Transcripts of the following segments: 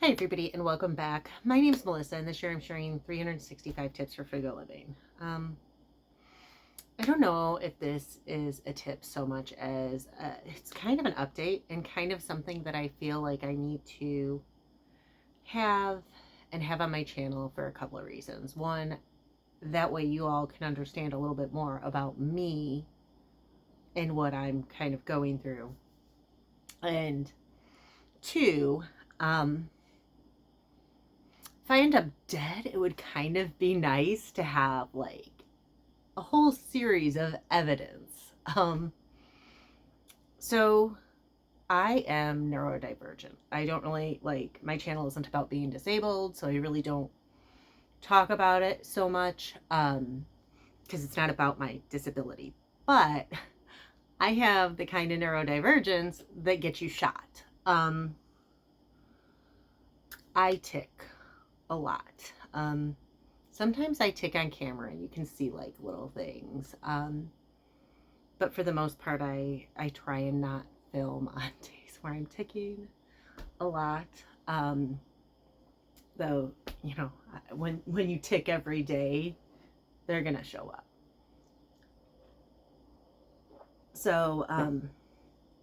Hi everybody and welcome back. My name is Melissa and this year I'm sharing 365 tips for frugal living. I don't know if this is a tip so much as it's kind of an update and kind of something that I feel like I need to have on my channel for a couple of reasons. One, that way you all can understand a little bit more about me and what I'm kind of going through. And two, if I end up dead, it would kind of be nice to have like a whole series of evidence. So I am neurodivergent. I don't really my channel isn't about being disabled, so I really don't talk about it so much because it's not about my disability. But I have the kind of neurodivergence that gets you shot. I tick a lot. Sometimes I tick on camera and you can see like little things. But for the most part, I try and not film on days where I'm ticking a lot. Though, you know, when you tick every day, they're going to show up. So,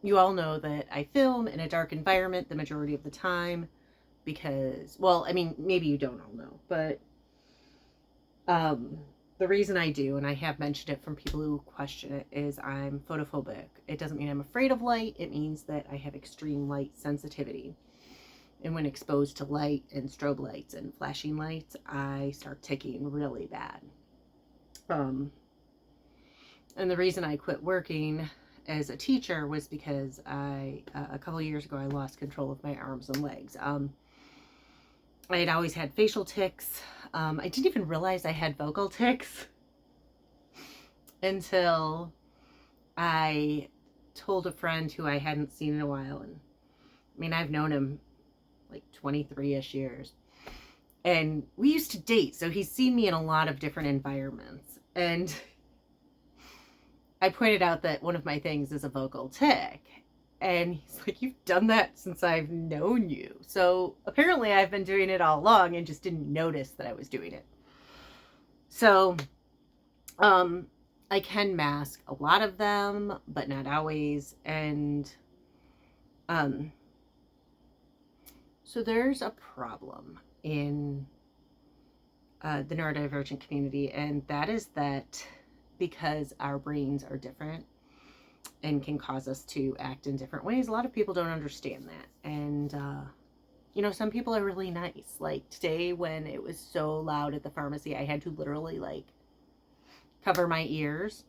you all know that I film in a dark environment the majority of the time because, well, I mean, maybe you don't all know, but the reason I do, and I have mentioned it from people who question it, is I'm photophobic. It doesn't mean I'm afraid of light. It means that I have extreme light sensitivity. And when exposed to light and strobe lights and flashing lights, I start ticking really bad. And the reason I quit working as a teacher was because a couple of years ago, I lost control of my arms and legs. I had always had facial tics. I didn't even realize I had vocal tics until I told a friend who I hadn't seen in a while. And I mean, I've known him like 23-ish years. And we used to date, so he's seen me in a lot of different environments. And I pointed out that one of my things is a vocal tic. And he's like, you've done that since I've known you. So apparently I've been doing it all along and just didn't notice that I was doing it. So I can mask a lot of them, but not always. And so there's a problem in the neurodivergent community, and that is that because our brains are different and can cause us to act in different ways, a lot of people don't understand that. And you know, some people are really nice. Like today when it was so loud at the pharmacy, I had to literally like cover my ears.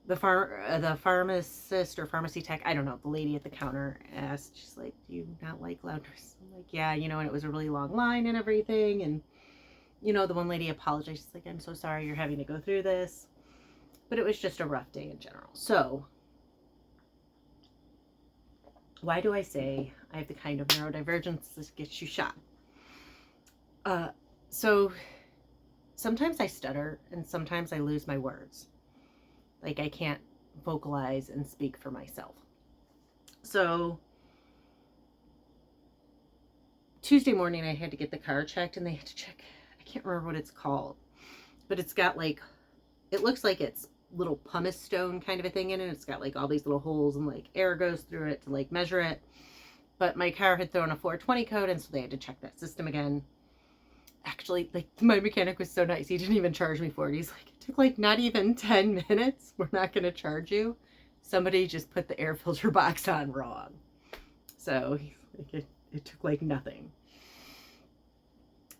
The pharmacist or pharmacy tech, I don't know, the lady at the counter asked, she's like, do you not like loud noise? I'm like, yeah, you know, and it was a really long line and everything. And you know, the one lady apologized. She's like, I'm so sorry you're having to go through this. But it was just a rough day in general. So why do I say I have the kind of neurodivergence that gets you shot? So sometimes I stutter and sometimes I lose my words. Like I can't vocalize and speak for myself. So Tuesday morning I had to get the car checked and they had to check, I can't remember what it's called, but it's got like, it looks like it's little pumice stone kind of a thing in it. It's got like all these little holes and like air goes through it to like measure it. But my car had thrown a 420 code and so they had to check that system again. Actually, like my mechanic was so nice. He didn't even charge me for it. He's like, it took like not even 10 minutes. We're not going to charge you. Somebody just put the air filter box on wrong. So like, it took like nothing.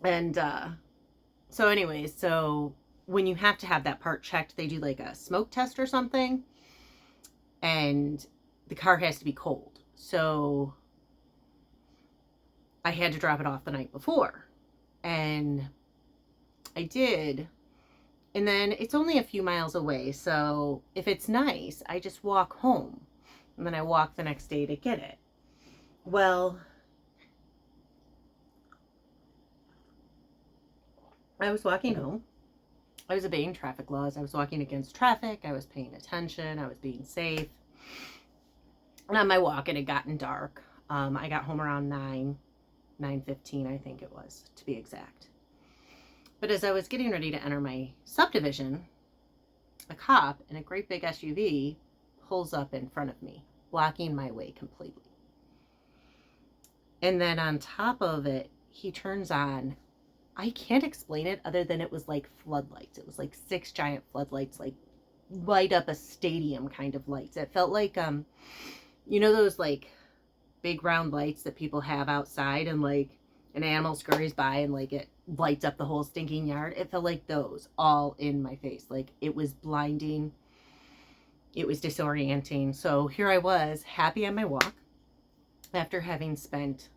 And so anyways, so when you have to have that part checked, they do like a smoke test or something. And the car has to be cold. So I had to drop it off the night before. And I did. And then it's only a few miles away. So if it's nice, I just walk home. And then I walk the next day to get it. Well, I was walking home. I was obeying traffic laws. I was walking against traffic. I was paying attention. I was being safe. And on my walk, it had gotten dark. I got home around 9. 9:15, I think it was, to be exact. But as I was getting ready to enter my subdivision, a cop in a great big SUV pulls up in front of me, blocking my way completely. And then on top of it, he turns on, I can't explain it other than it was like floodlights. It was like 6 giant floodlights, like light up a stadium kind of lights. It felt like, those like big round lights that people have outside, and like an animal scurries by and like it lights up the whole stinking yard. It felt like those all in my face. Like it was blinding. It was disorienting. So here I was, happy on my walk after having spent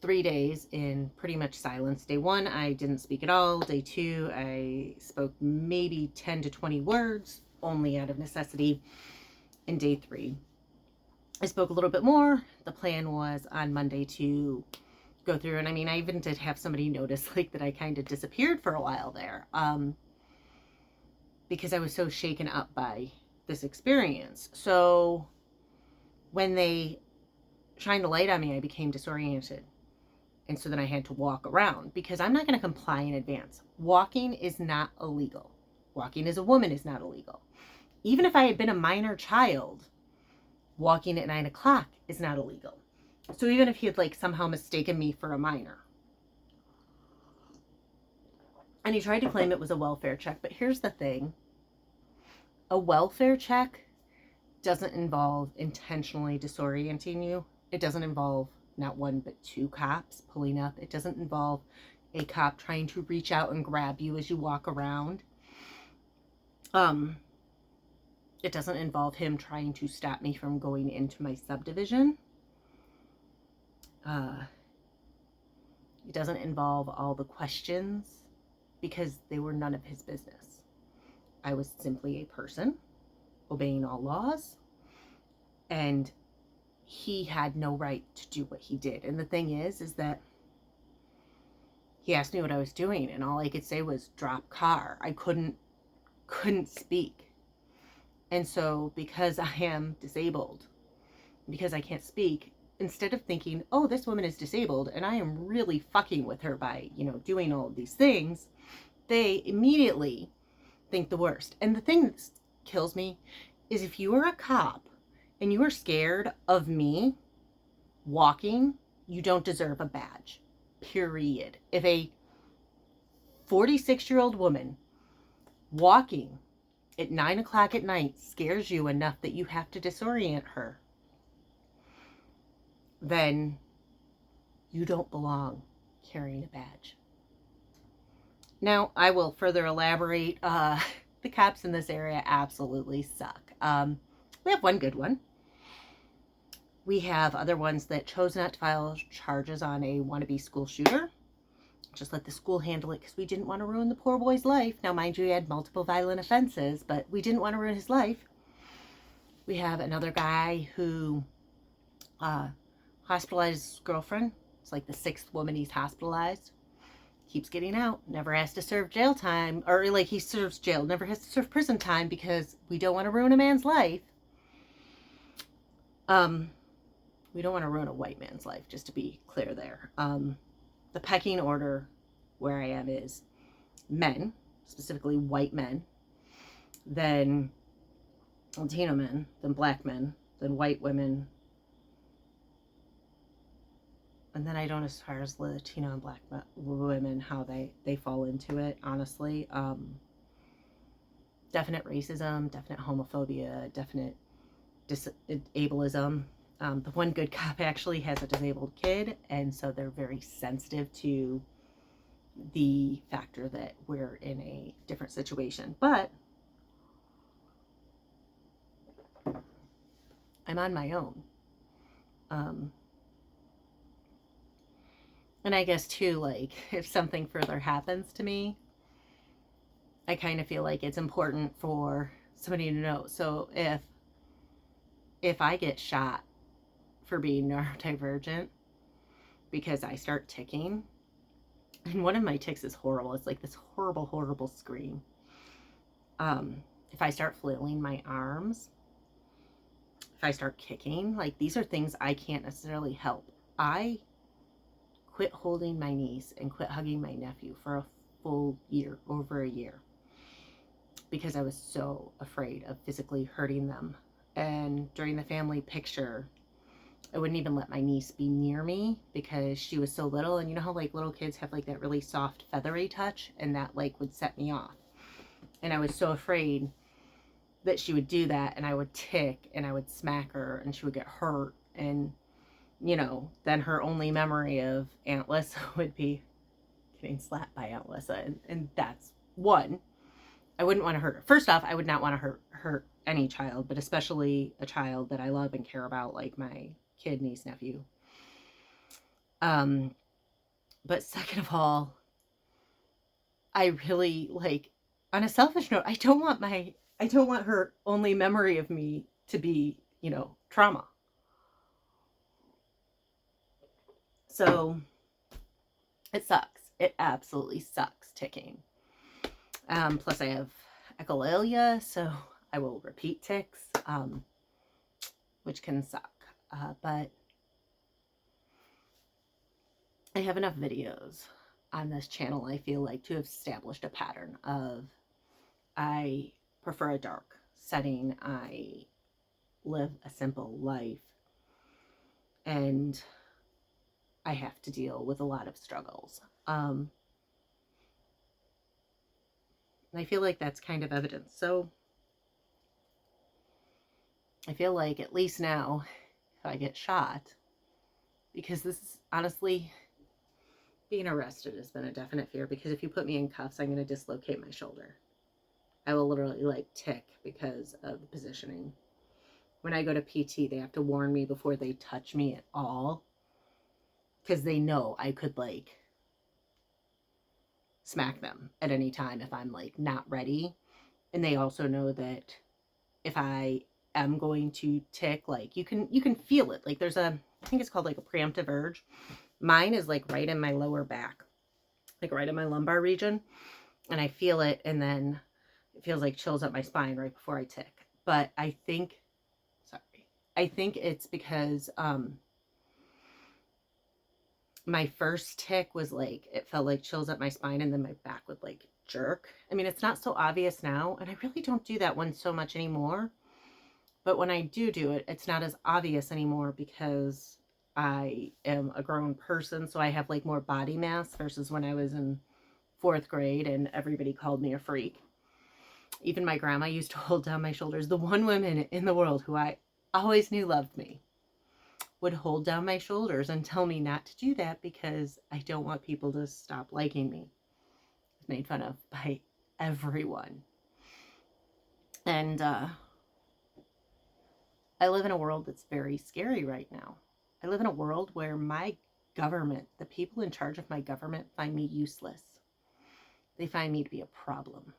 3 days in pretty much silence. Day 1, I didn't speak at all. Day 2, I spoke maybe 10 to 20 words, only out of necessity. And day 3, I spoke a little bit more. The plan was on Monday to go through, and I mean, I even did have somebody notice like that I kind of disappeared for a while there, because I was so shaken up by this experience. So when they shined the light on me, I became disoriented. And so then I had to walk around, because I'm not going to comply in advance. Walking is not illegal. Walking as a woman is not illegal. Even if I had been a minor child, walking at 9 o'clock is not illegal. So even if he had like somehow mistaken me for a minor. And he tried to claim it was a welfare check. But here's the thing. A welfare check doesn't involve intentionally disorienting you. It doesn't involve not 1 but 2 cops pulling up. It doesn't involve a cop trying to reach out and grab you as you walk around. It doesn't involve him trying to stop me from going into my subdivision. It doesn't involve all the questions, because they were none of his business. I was simply a person obeying all laws, and he had no right to do what he did. And the thing is that he asked me what I was doing, and all I could say was drop car. I couldn't speak. And so because I am disabled, because I can't speak, instead of thinking, oh, this woman is disabled and I am really fucking with her by, doing all of these things, they immediately think the worst. And the thing that kills me is if you are a cop and you are scared of me walking, you don't deserve a badge. Period. If a 46-year-old woman walking at 9 o'clock at night scares you enough that you have to disorient her, then you don't belong carrying a badge. Now, I will further elaborate. The cops in this area absolutely suck. We have one good one. We have other ones that chose not to file charges on a wannabe school shooter. Just let the school handle it, because we didn't want to ruin the poor boy's life. Now, mind you, he had multiple violent offenses, but we didn't want to ruin his life. We have another guy who hospitalized his girlfriend. It's like the 6th woman he's hospitalized. Keeps getting out. Never has to serve jail time. Or like he serves jail. Never has to serve prison time, because we don't want to ruin a man's life. We don't want to ruin a white man's life, just to be clear there. The pecking order where I am is men, specifically white men, then Latino men, then black men, then white women, and then I don't as far as Latino and black women, how they fall into it, honestly. Definite racism, definite homophobia, definite ableism. The one good cop actually has a disabled kid, and so they're very sensitive to the factor that we're in a different situation. But I'm on my own. And I guess too, like, if something further happens to me, I kind of feel like it's important for somebody to know. So if I get shot for being neurodivergent because I start ticking, and one of my tics is horrible. It's like this horrible, horrible scream. If I start flailing my arms, if I start kicking, like, these are things I can't necessarily help. I quit holding my niece and quit hugging my nephew for a full year, over a year, because I was so afraid of physically hurting them. And during the family picture, I wouldn't even let my niece be near me because she was so little. And you know how like little kids have like that really soft feathery touch, and that like would set me off. And I was so afraid that she would do that, and I would tick and I would smack her and she would get hurt. And you know, then her only memory of Aunt Lissa would be getting slapped by Aunt Lissa. And that's one. I wouldn't want to hurt her. First off, I would not want to hurt any child, but especially a child that I love and care about, like my kid, niece, nephew. But second of all, I really like, on a selfish note, I don't want her only memory of me to be, you know, trauma. So it sucks. It absolutely sucks ticking. Plus I have echolalia, so I will repeat ticks, which can suck. But I have enough videos on this channel, I feel like, to have established a pattern of I prefer a dark setting, I live a simple life, and I have to deal with a lot of struggles. I feel like that's kind of evidence. So I feel like at least now, if I get shot, because this is honestly, being arrested has been a definite fear, because if you put me in cuffs, I'm going to dislocate my shoulder. I will literally like tick because of the positioning. When I go to PT, they have to warn me before they touch me at all, because they know I could like smack them at any time if I'm like not ready. And they also know that if I am going to tick, like you can feel it. Like there's a, I think it's called like a preemptive urge. Mine is like right in my lower back, like right in my lumbar region, and I feel it, and then it feels like chills up my spine right before I tick. But I think it's because my first tick was like, it felt like chills up my spine, and then my back would like jerk. I mean, it's not so obvious now, and I really don't do that one so much anymore. But when I do it, it's not as obvious anymore because I am a grown person, so I have like more body mass versus when I was in 4th grade and everybody called me a freak. Even my grandma used to hold down my shoulders. The one woman in the world who I always knew loved me would hold down my shoulders and tell me not to do that because I don't want people to stop liking me. I was made fun of by everyone. And I live in a world that's very scary right now. I live in a world where my government, the people in charge of my government, find me useless. They find me to be a problem.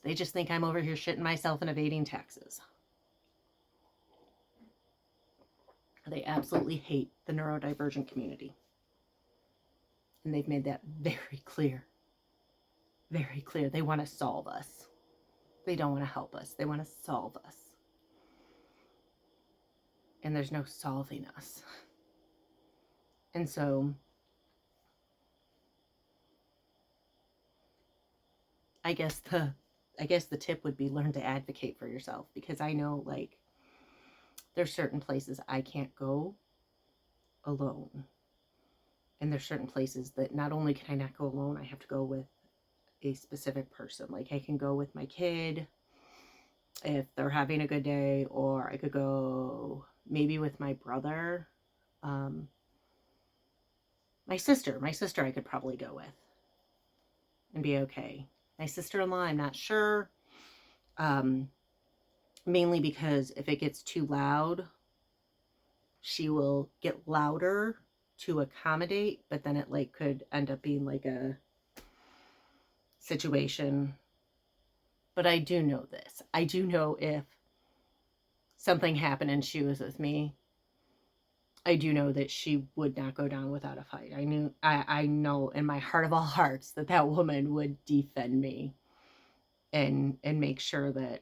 They just think I'm over here shitting myself and evading taxes. They absolutely hate the neurodivergent community. And they've made that very clear. Very clear. They want to solve us. They don't want to help us. They want to solve us. And there's no solving us. And so I guess the tip would be learn to advocate for yourself, because I know like there's certain places I can't go alone. And there's certain places that not only can I not go alone, I have to go with a specific person. Like I can go with my kid if they're having a good day, or I could go maybe with my brother. My sister I could probably go with and be okay. My sister-in-law, I'm not sure. Mainly because if it gets too loud, she will get louder to accommodate, but then it like could end up being like a situation. But I do know this. I do know if something happened and she was with me, I do know that she would not go down without a fight. I know in my heart of all hearts that that woman would defend me and make sure that,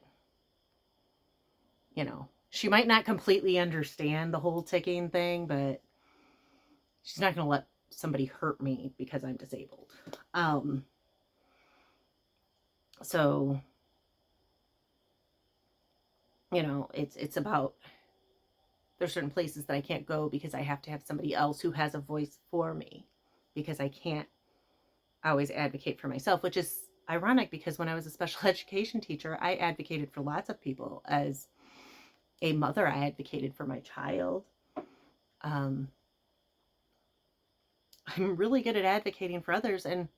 you know, she might not completely understand the whole ticking thing, but she's not going to let somebody hurt me because I'm disabled. So, you know, it's about, there's certain places that I can't go because I have to have somebody else who has a voice for me, because I can't always advocate for myself, which is ironic because when I was a special education teacher, I advocated for lots of people. As a mother, I advocated for my child. I'm really good at advocating for others, and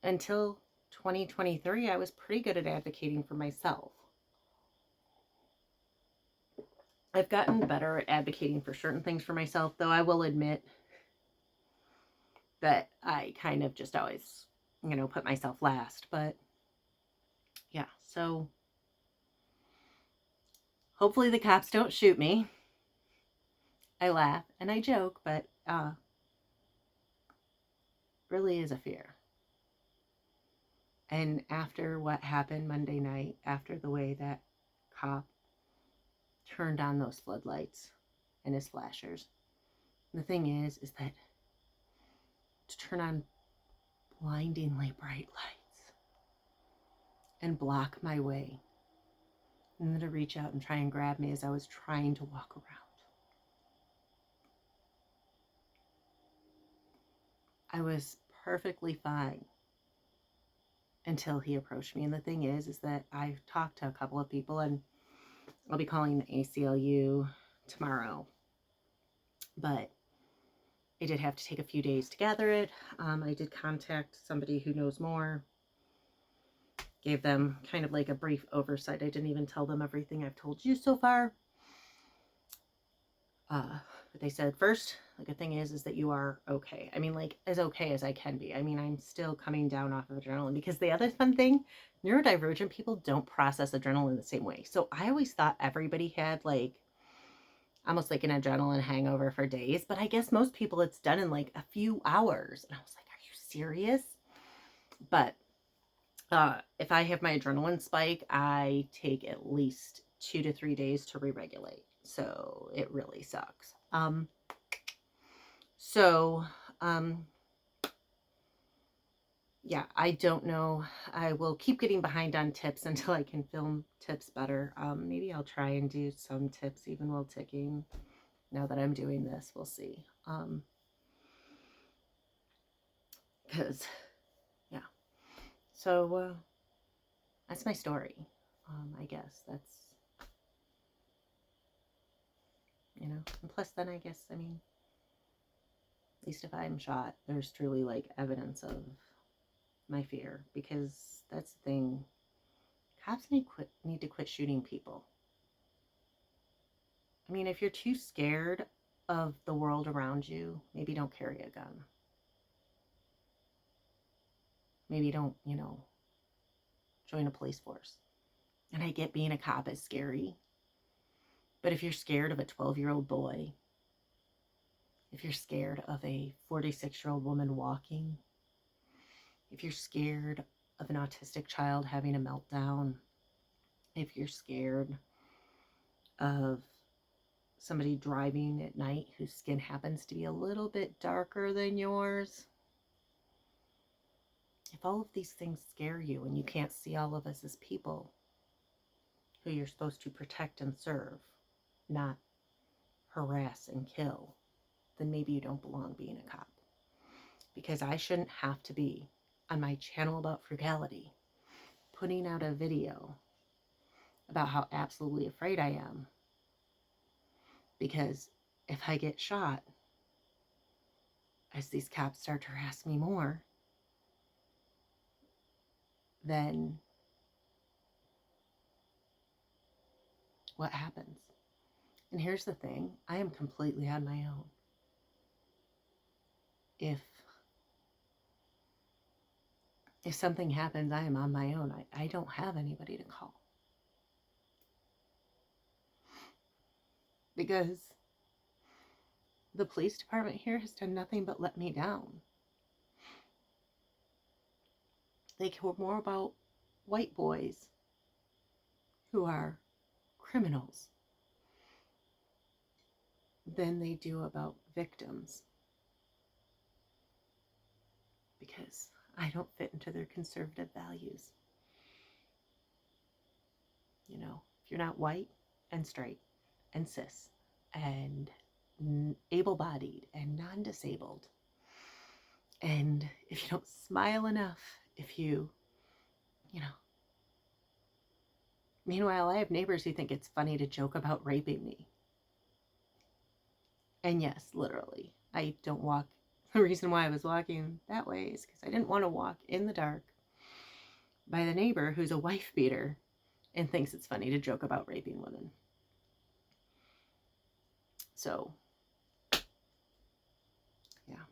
until 2023, I was pretty good at advocating for myself. I've gotten better at advocating for certain things for myself, though I will admit that I kind of just always, you know, put myself last. But yeah, so hopefully the cops don't shoot me. I laugh and I joke, but really is a fear. And after what happened Monday night, after the way that cop turned on those floodlights and his flashers, the thing is that to turn on blindingly bright lights and block my way, and then to reach out and try and grab me as I was trying to walk around. I was perfectly fine until he approached me. And the thing is that I've talked to a couple of people, and I'll be calling the ACLU tomorrow. But I did have to take a few days to gather it. I did contact somebody who knows more. Gave them kind of like a brief oversight. I didn't even tell them everything I've told you so far. But they said, first, the good thing is that you are okay. I mean, like, as okay as I can be. I mean, I'm still coming down off of adrenaline, because the other fun thing, neurodivergent people don't process adrenaline the same way. So I always thought everybody had like almost like an adrenaline hangover for days, but I guess most people it's done in like a few hours. And I was like, are you serious? But if I have my adrenaline spike, I take at least 2 to 3 days to re-regulate. So it really sucks. Yeah, I don't know. I will keep getting behind on tips until I can film tips better. Maybe I'll try and do some tips even while ticking. Now that I'm doing this, we'll see. Because, yeah. So, that's my story. I guess that's, you know, and plus then I guess, I mean, at least if I'm shot, there's truly like evidence of my fear, because that's the thing. Cops need to quit shooting people. I mean, if you're too scared of the world around you, maybe don't carry a gun. Maybe don't, you know, join a police force. And I get being a cop is scary. But if you're scared of a 12-year-old boy, if you're scared of a 46-year-old woman walking, if you're scared of an autistic child having a meltdown, if you're scared of somebody driving at night whose skin happens to be a little bit darker than yours, if all of these things scare you and you can't see all of us as people who you're supposed to protect and serve, not harass and kill, then maybe you don't belong being a cop. Because I shouldn't have to be on my channel about frugality putting out a video about how absolutely afraid I am. Because if I get shot, as these cops start to harass me more, then what happens? And here's the thing, I am completely on my own. If something happens, I am on my own. I don't have anybody to call. Because the police department here has done nothing but let me down. They care more about white boys who are criminals than they do about victims. because I don't fit into their conservative values. You know, if you're not white and straight and cis and able-bodied and non-disabled, and if you don't smile enough, if you know. Meanwhile, I have neighbors who think it's funny to joke about raping me. And yes, literally, I don't walk. The reason why I was walking that way is because I didn't want to walk in the dark by the neighbor who's a wife beater and thinks it's funny to joke about raping women. So, yeah.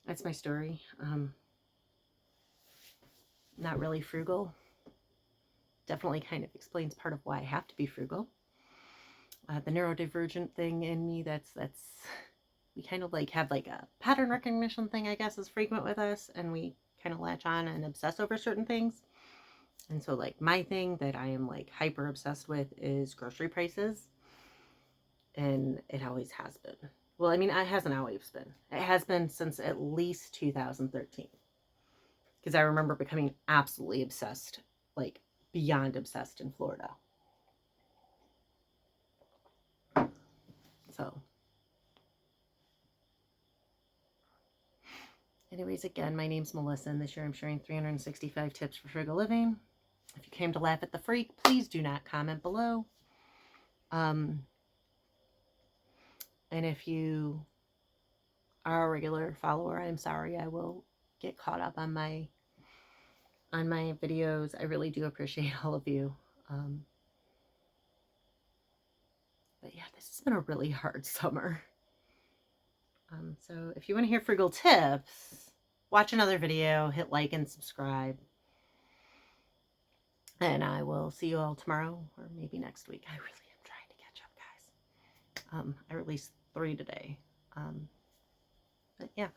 That's my story. Not really frugal. Definitely kind of explains part of why I have to be frugal. The neurodivergent thing in me, that's we kind of like have like a pattern recognition thing, I guess, is frequent with us, and we kind of latch on and obsess over certain things. And so like my thing that I am like hyper obsessed with is grocery prices, and it always has been. Well, I mean, it hasn't always been. It has been since at least 2013, because I remember becoming absolutely obsessed, like beyond obsessed, in Florida. So anyways, again, my name's Melissa, and this year I'm sharing 365 tips for frugal living. If you came to laugh at the freak, please do not comment below. And if you are a regular follower, I'm sorry, I will get caught up on my videos. I really do appreciate all of you. But yeah, this has been a really hard summer. So if you want to hear frugal tips, watch another video, hit like and subscribe. And I will see you all tomorrow or maybe next week. I really am trying to catch up, guys. I released 3 today. But yeah.